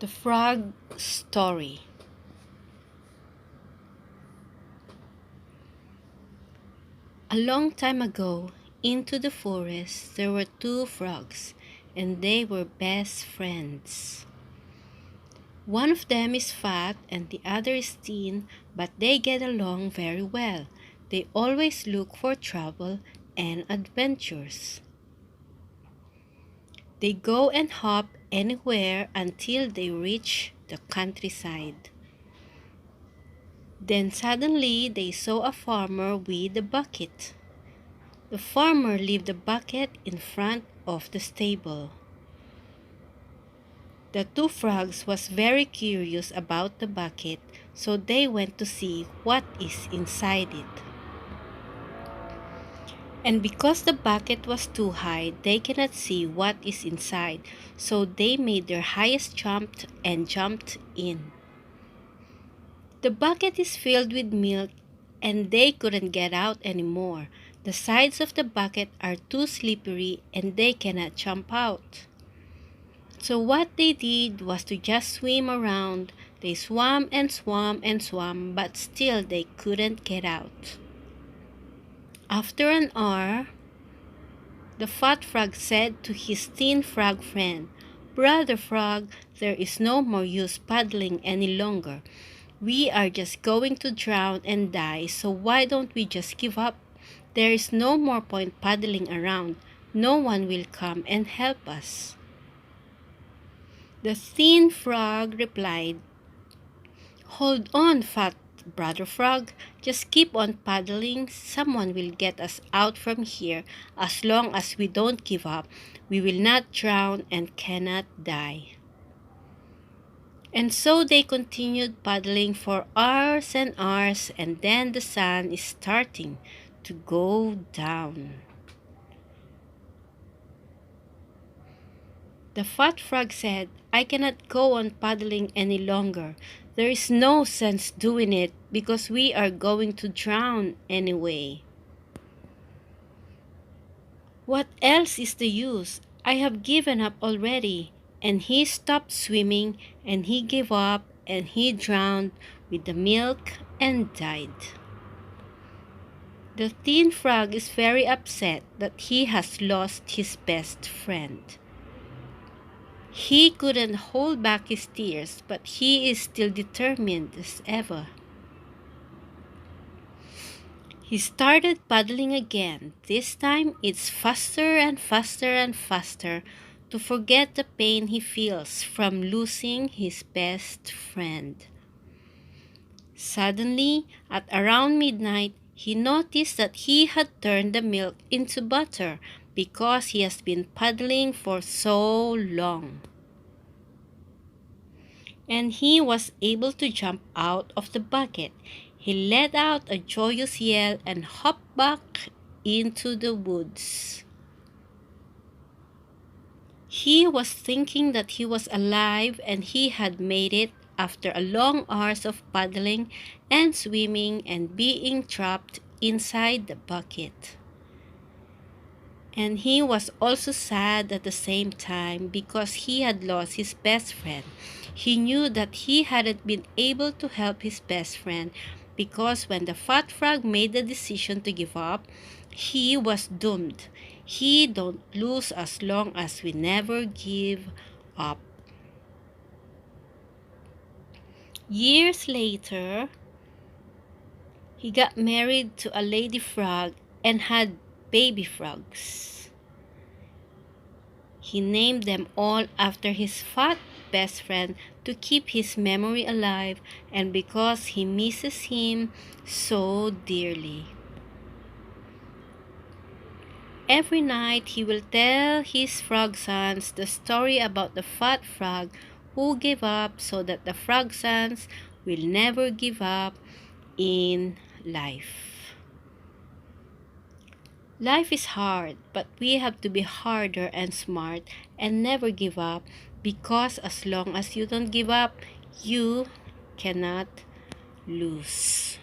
The Frog Story. A long time ago, into the forest, there were two frogs, and they were best friends. One of them is fat and the other is thin, but they get along very well. They always look for trouble and adventures. They go and hop anywhere until they reach the countryside. Then suddenly they saw a farmer with a bucket. The farmer left the bucket in front of the stable. The two frogs was very curious about the bucket, so they went to see what is inside it. And because the bucket was too high, they cannot see what is inside, so they made their highest jump and jumped in. The bucket is filled with milk and they couldn't get out anymore. The sides of the bucket are too slippery and they cannot jump out. So what they did was to just swim around. They swam and swam and swam, but still they couldn't get out. After an hour, the fat frog said to his thin frog friend, "Brother Frog, there is no more use paddling any longer. We are just going to drown and die, so why don't we just give up? There is no more point paddling around. No one will come and help us." The thin frog replied, "Hold on, fat brother frog. Just keep on paddling. Someone will get us out from here. As long as we don't give up, we will not drown and cannot die." And so they continued paddling for hours and hours, and then the sun is starting to go down. The fat frog said, "I cannot go on paddling any longer. There is no sense doing it because we are going to drown anyway. What else is the use? I have given up already." And he stopped swimming and he gave up and he drowned with the milk and died. The thin frog is very upset that he has lost his best friend. He couldn't hold back his tears, but he is still determined as ever. He started paddling again. This time it's faster and faster and faster to forget the pain he feels from losing his best friend. Suddenly, at around midnight, he noticed that he had turned the milk into butter because he has been paddling for so long. And he was able to jump out of the bucket. He let out a joyous yell and hopped back into the woods. He was thinking that he was alive and he had made it after a long hours of paddling and swimming and being trapped inside the bucket. And he was also sad at the same time because he had lost his best friend. He knew that he hadn't been able to help his best friend because when the fat frog made the decision to give up, he was doomed. He don't lose as long as we never give up. Years later, he got married to a lady frog and had baby frogs. He named them all after his fat best friend to keep his memory alive and because he misses him so dearly. Every night he will tell his frog sons the story about the fat frog who gave up so that the frog sons will never give up in life. Life is hard, but we have to be harder and smart and never give up because as long as you don't give up, you cannot lose.